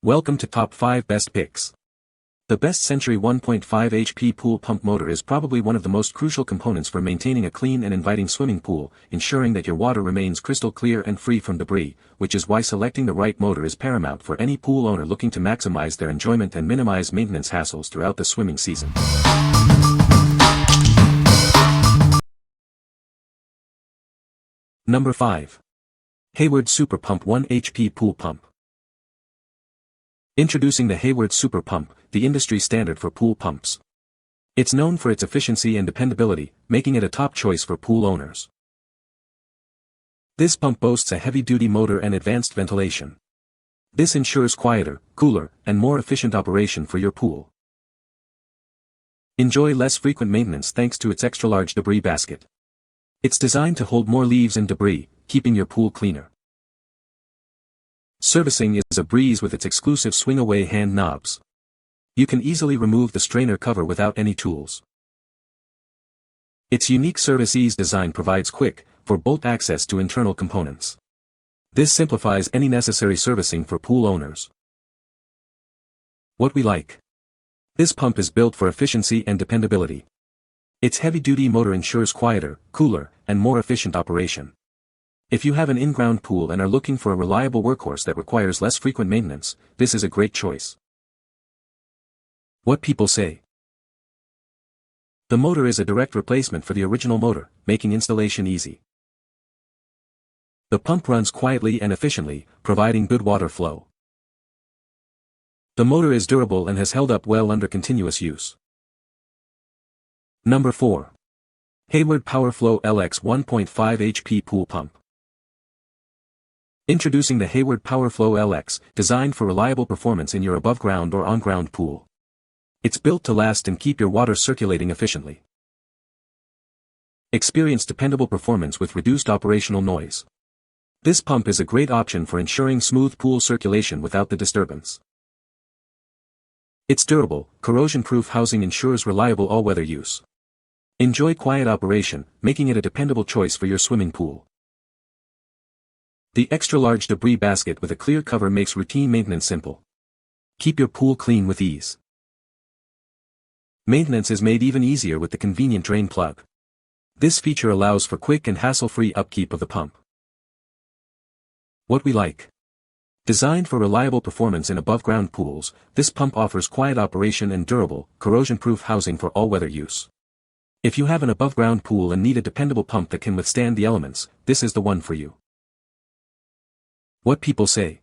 Welcome to Top 5 Best Picks. The Best Century 1.5 HP pool pump motor is probably one of the most crucial components for maintaining a clean and inviting swimming pool, ensuring that your water remains crystal clear and free from debris, which is why selecting the right motor is paramount for any pool owner looking to maximize their enjoyment and minimize maintenance hassles throughout the swimming season. Number 5. Hayward Super Pump 1 HP Pool Pump. Introducing the Hayward Super Pump, the industry standard for pool pumps. It's known for its efficiency and dependability, making it a top choice for pool owners. This pump boasts a heavy-duty motor and advanced ventilation. This ensures quieter, cooler, and more efficient operation for your pool. Enjoy less frequent maintenance thanks to its extra-large debris basket. It's designed to hold more leaves and debris, keeping your pool cleaner. Servicing is a breeze with its exclusive swing-away hand knobs. You can easily remove the strainer cover without any tools. Its unique service ease design provides quick, for-bolt access to internal components. This simplifies any necessary servicing for pool owners. What we like. This pump is built for efficiency and dependability. Its heavy-duty motor ensures quieter, cooler, and more efficient operation. If you have an in-ground pool and are looking for a reliable workhorse that requires less frequent maintenance, this is a great choice. What people say. The motor is a direct replacement for the original motor, making installation easy. The pump runs quietly and efficiently, providing good water flow. The motor is durable and has held up well under continuous use. Number 4. Hayward PowerFlo LX 1.5 HP Pool Pump. Introducing the Hayward PowerFlo LX, designed for reliable performance in your above-ground or on-ground pool. It's built to last and keep your water circulating efficiently. Experience dependable performance with reduced operational noise. This pump is a great option for ensuring smooth pool circulation without the disturbance. Its durable, corrosion-proof housing ensures reliable all-weather use. Enjoy quiet operation, making it a dependable choice for your swimming pool. The extra-large debris basket with a clear cover makes routine maintenance simple. Keep your pool clean with ease. Maintenance is made even easier with the convenient drain plug. This feature allows for quick and hassle-free upkeep of the pump. What we like. Designed for reliable performance in above-ground pools, this pump offers quiet operation and durable, corrosion-proof housing for all-weather use. If you have an above-ground pool and need a dependable pump that can withstand the elements, this is the one for you. What people say.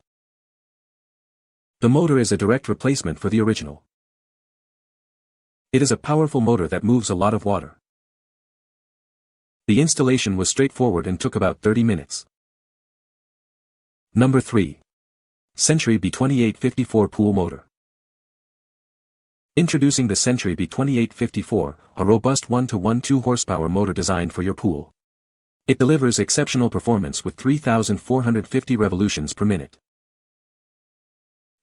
The motor is a direct replacement for the original. It is a powerful motor that moves a lot of water. The installation was straightforward and took about 30 minutes. Number 3. Century B2854 Pool Motor. Introducing the Century B2854, a robust 1-to-1 2-horsepower motor designed for your pool. It delivers exceptional performance with 3,450 revolutions per minute.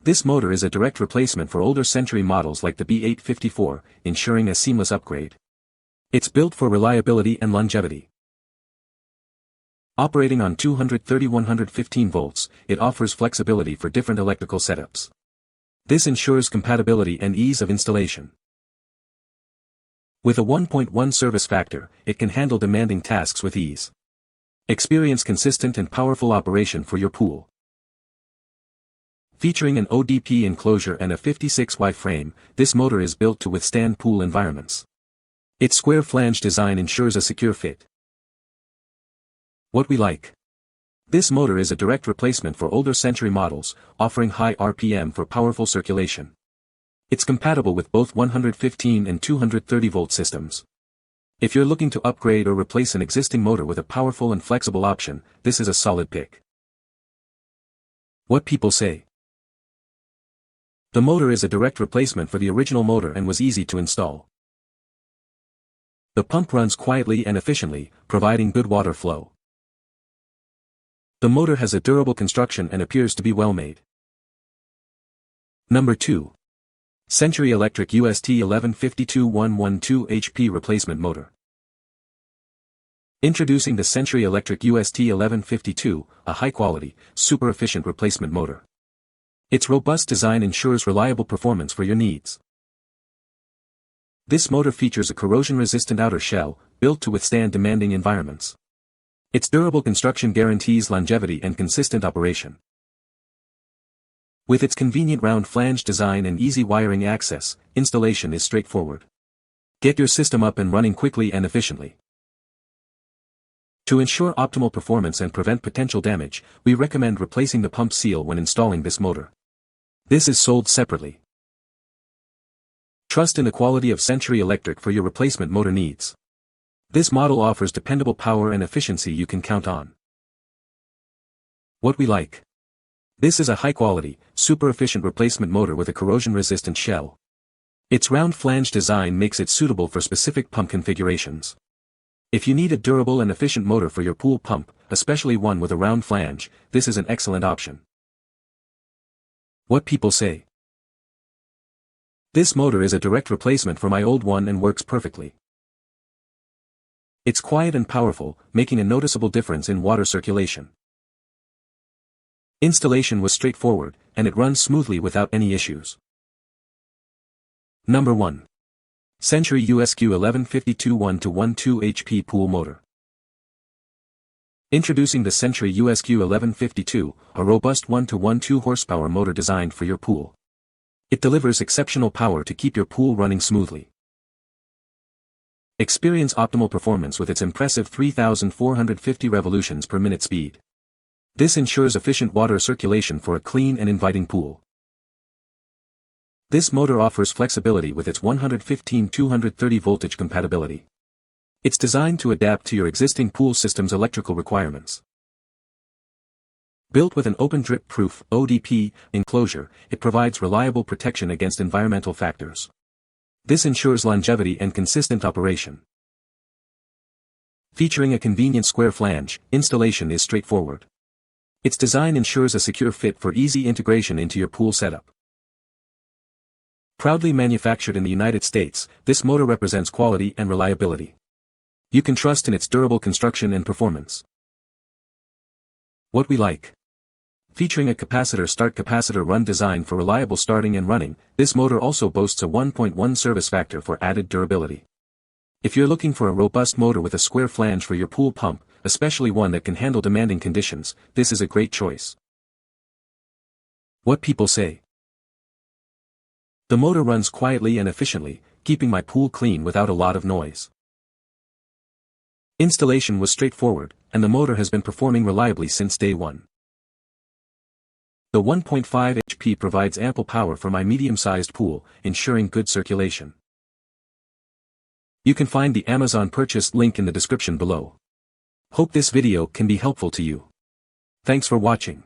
This motor is a direct replacement for older Century models like the B854, ensuring a seamless upgrade. It's built for reliability and longevity. Operating on 230-115 volts, it offers flexibility for different electrical setups. This ensures compatibility and ease of installation. With a 1.1 service factor, it can handle demanding tasks with ease. Experience consistent and powerful operation for your pool. Featuring an ODP enclosure and a 56Y frame, this motor is built to withstand pool environments. Its square flange design ensures a secure fit. What we like. This motor is a direct replacement for older Century models, offering high RPM for powerful circulation. It's compatible with both 115 and 230 volt systems. If you're looking to upgrade or replace an existing motor with a powerful and flexible option, this is a solid pick. What people say. The motor is a direct replacement for the original motor and was easy to install. The pump runs quietly and efficiently, providing good water flow. The motor has a durable construction and appears to be well made. Number 2. Century Electric UST 1152-112 HP Replacement Motor. Introducing the Century Electric UST 1152, a high-quality, super-efficient replacement motor. Its robust design ensures reliable performance for your needs. This motor features a corrosion-resistant outer shell, built to withstand demanding environments. Its durable construction guarantees longevity and consistent operation. With its convenient round flange design and easy wiring access, installation is straightforward. Get your system up and running quickly and efficiently. To ensure optimal performance and prevent potential damage, we recommend replacing the pump seal when installing this motor. This is sold separately. Trust in the quality of Century Electric for your replacement motor needs. This model offers dependable power and efficiency you can count on. What we like. This is a high-quality, super-efficient replacement motor with a corrosion-resistant shell. Its round flange design makes it suitable for specific pump configurations. If you need a durable and efficient motor for your pool pump, especially one with a round flange, this is an excellent option. What people say. This motor is a direct replacement for my old one and works perfectly. It's quiet and powerful, making a noticeable difference in water circulation. Installation was straightforward, and it runs smoothly without any issues. Number 1. Century USQ 1152 1-12 HP Pool Motor. Introducing the Century USQ 1152, a robust 1-12 horsepower motor designed for your pool. It delivers exceptional power to keep your pool running smoothly. Experience optimal performance with its impressive 3,450 revolutions per minute speed. This ensures efficient water circulation for a clean and inviting pool. This motor offers flexibility with its 115-230 voltage compatibility. It's designed to adapt to your existing pool system's electrical requirements. Built with an open drip-proof (ODP) enclosure, it provides reliable protection against environmental factors. This ensures longevity and consistent operation. Featuring a convenient square flange, installation is straightforward. Its design ensures a secure fit for easy integration into your pool setup. Proudly manufactured in the United States, this motor represents quality and reliability. You can trust in its durable construction and performance. What we like. Featuring a capacitor start capacitor run design for reliable starting and running, this motor also boasts a 1.1 service factor for added durability. If you're looking for a robust motor with a square flange for your pool pump, especially one that can handle demanding conditions, this is a great choice. What people say. The motor runs quietly and efficiently, keeping my pool clean without a lot of noise. Installation was straightforward, and the motor has been performing reliably since day one. The 1.5 HP provides ample power for my medium-sized pool, ensuring good circulation. You can find the Amazon purchase link in the description below. Hope this video can be helpful to you. Thanks for watching.